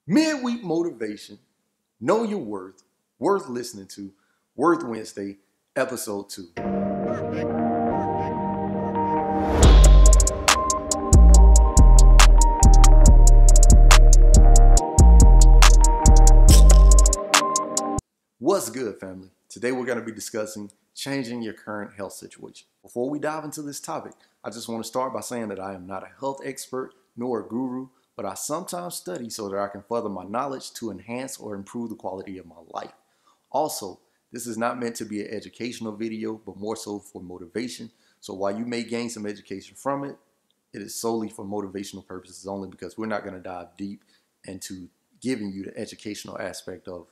Midweek motivation, know your worth listening to, Worth Wednesday, episode 2. What's good, family? Today we're going to be discussing changing your current health situation. Before we dive into this topic, I just want to start by saying that I am not a health expert nor a guru, but I sometimes study so that I can further my knowledge to enhance or improve the quality of my life. Also, this is not meant to be an educational video, but more so for motivation. So while you may gain some education from it, it is solely for motivational purposes only, because we're not going to dive deep into giving you the educational aspect of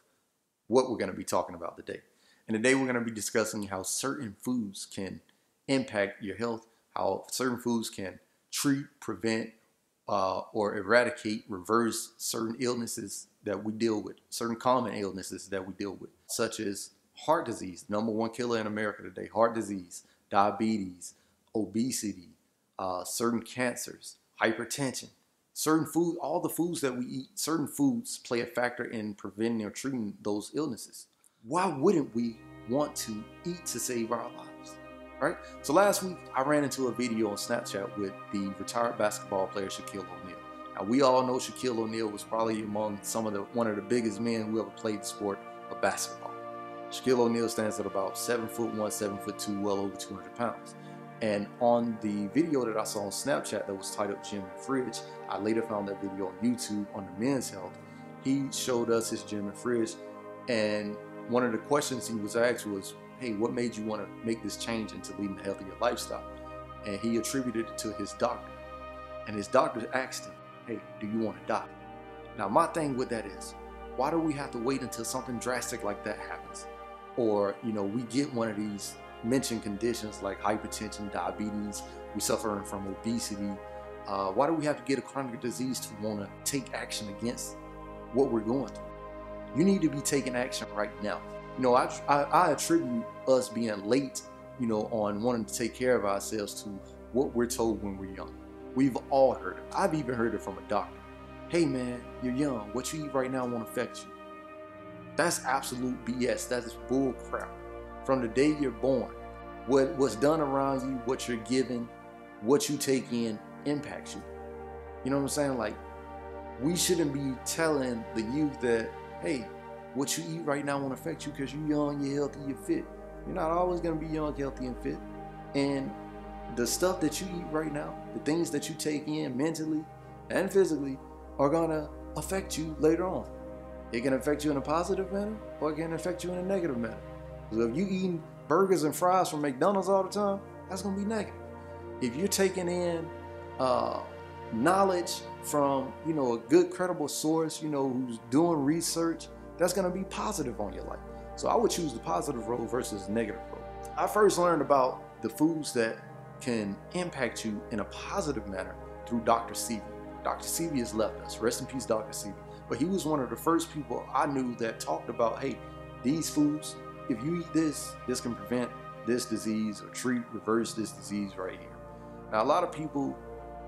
what we're going to be talking about today. And today we're going to be discussing how certain foods can impact your health, how certain foods can treat, prevent, or eradicate, reverse certain illnesses that we deal with, certain common illnesses that we deal with, such as heart disease, #1 killer in America today, heart disease, diabetes, obesity, certain cancers, hypertension. Certain food, all the foods that we eat, certain foods play a factor in preventing or treating those illnesses. Why wouldn't we want to eat to save our lives, right? So last week, I ran into a video on Snapchat with the retired basketball player Shaquille O'Neal. Now, we all know Shaquille O'Neal was probably among one of the biggest men who ever played the sport of basketball. Shaquille O'Neal stands at about 7'1", 7'2", well over 200 pounds. And on the video that I saw on Snapchat that was titled Gym and Fridge, I later found that video on YouTube on the Men's Health. He showed us his gym and fridge, and one of the questions he was asked was, hey, what made you want to make this change into leading a healthier lifestyle? And he attributed it to his doctor. And his doctor asked him, hey, do you want to die? Now, my thing with that is, why do we have to wait until something drastic like that happens? Or, we get one of these mentioned conditions like hypertension, diabetes, we suffering from obesity. Why do we have to get a chronic disease to want to take action against what we're going through? You need to be taking action right now. I attribute us being late, on wanting to take care of ourselves to what we're told when we're young. We've all heard it. I've even heard it from a doctor. Hey man, you're young. What you eat right now won't affect you. That's absolute BS. That's bull crap. From the day you're born, what's done around you, what you're given, what you take in impacts you. You know what I'm saying? Like, we shouldn't be telling the youth that, hey, what you eat right now won't affect you because you're young, you're healthy, you're fit. You're not always going to be young, healthy, and fit. And the stuff that you eat right now, the things that you take in mentally and physically are going to affect you later on. It can affect you in a positive manner, or it can affect you in a negative manner. So if you eating burgers and fries from McDonald's all the time, that's going to be negative. If you're taking in knowledge from, a good credible source, who's doing research, that's going to be positive on your life. So I would choose the positive road versus the negative road. I first learned about the foods that can impact you in a positive manner through Dr. Sebi. Dr. Sebi has left us. Rest in peace, Dr. Sebi. But he was one of the first people I knew that talked about, hey, these foods, if you eat this can prevent this disease or reverse this disease right here. Now, a lot of people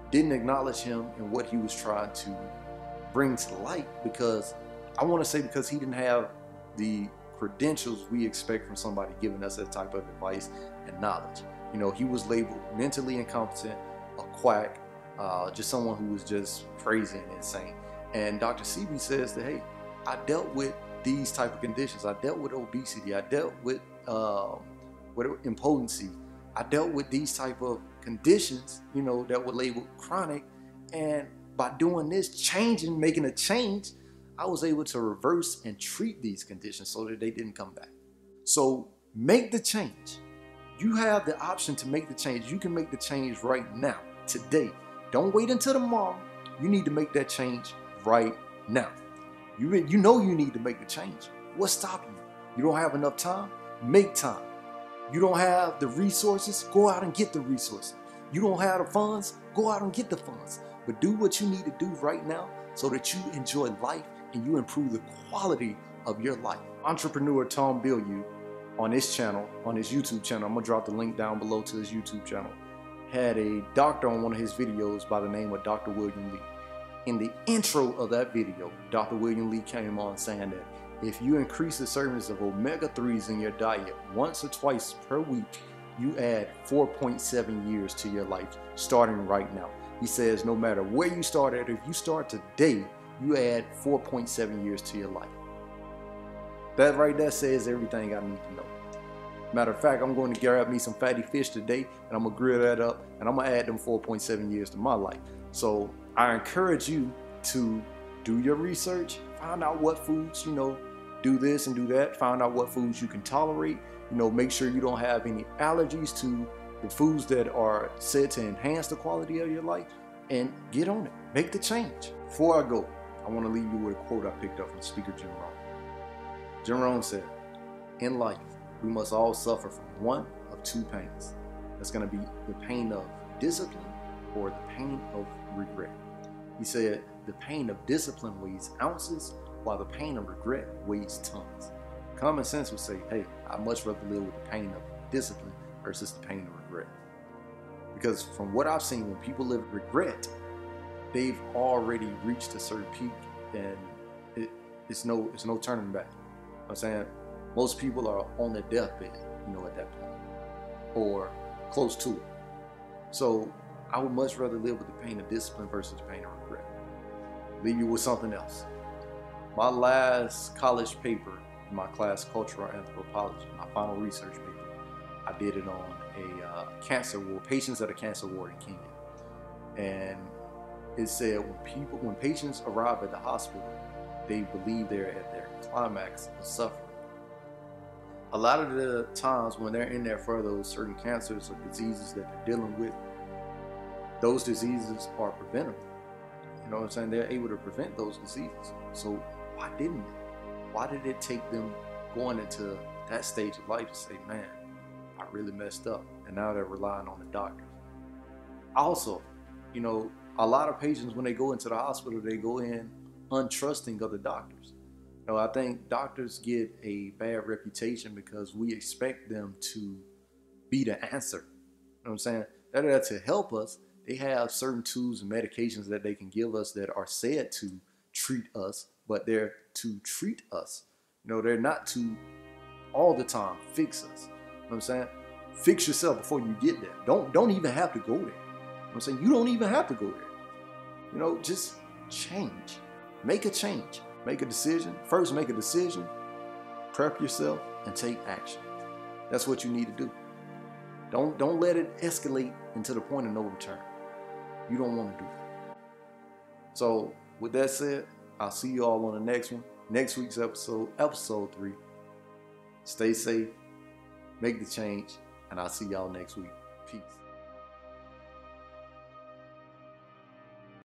didn't acknowledge him and what he was trying to bring to light, because he didn't have the credentials we expect from somebody giving us that type of advice and knowledge. He was labeled mentally incompetent, a quack, just someone who was just crazy and insane. And Dr. Sebi says that, hey, I dealt with these type of conditions. I dealt with obesity. I dealt with impotency. I dealt with these type of conditions, that were labeled chronic. And by doing this, making a change, I was able to reverse and treat these conditions so that they didn't come back. So make the change. You have the option to make the change. You can make the change right now, today. Don't wait until tomorrow. You need to make that change right now. You need to make the change. What's stopping you? You don't have enough time? Make time. You don't have the resources? Go out and get the resources. You don't have the funds? Go out and get the funds. But do what you need to do right now so that you enjoy life and you improve the quality of your life. Entrepreneur Tom Bilyeu on his channel, on his YouTube channel, I'm going to drop the link down below to his YouTube channel, had a doctor on one of his videos by the name of Dr. William Li. In the intro of that video, Dr. William Li came on saying that if you increase the servings of omega-3s in your diet once or twice per week, you add 4.7 years to your life starting right now. He says no matter where you start at, if you start today, you add 4.7 years to your life. That right there says everything I need to know. Matter of fact, I'm going to grab me some fatty fish today and I'm gonna grill that up and I'm gonna add them 4.7 years to my life. So I encourage you to do your research, find out what foods, do this and do that, find out what foods you can tolerate, make sure you don't have any allergies to the foods that are said to enhance the quality of your life, and get on it, make the change. Before I go, I want to leave you with a quote I picked up from speaker Jim Rohn. Jim Rohn said, in life, we must all suffer from one of two pains. That's going to be the pain of discipline or the pain of regret. He said, the pain of discipline weighs ounces, while the pain of regret weighs tons. Common sense would say, hey, I'd much rather live with the pain of discipline versus the pain of regret. Because from what I've seen, when people live with regret, they've already reached a certain peak and it's no turning back. I'm saying most people are on their deathbed, at that point, or close to it. So I would much rather live with the pain of discipline versus the pain of regret. Leave you with something else. My last college paper in my class, Cultural Anthropology, my final research paper, I did it on a cancer ward, patients at a cancer ward in Kenya. And it said when patients arrive at the hospital, they believe they're at their climax of suffering. A lot of the times when they're in there for those certain cancers or diseases that they're dealing with, those diseases are preventable. You know what I'm saying? They're able to prevent those diseases. So why didn't they? Why did it take them going into that stage of life to say, man, I really messed up? And now they're relying on the doctors. Also, a lot of patients, when they go into the hospital, they go in untrusting of the doctors. I think doctors get a bad reputation because we expect them to be the answer. You know what I'm saying? They're there to help us. They have certain tools and medications that they can give us that are said to treat us, but they're to treat us. They're not to all the time fix us. You know what I'm saying? Fix yourself before you get there. Don't even have to go there. You know what I'm saying? You don't even have to go there. Just change. Make a change. Make a decision. First, make a decision. Prep yourself and take action. That's what you need to do. Don't let it escalate into the point of no return. You don't want to do that. So with that said, I'll see you all on the next one. Next week's episode, episode 3. Stay safe, make the change, and I'll see y'all next week. Peace.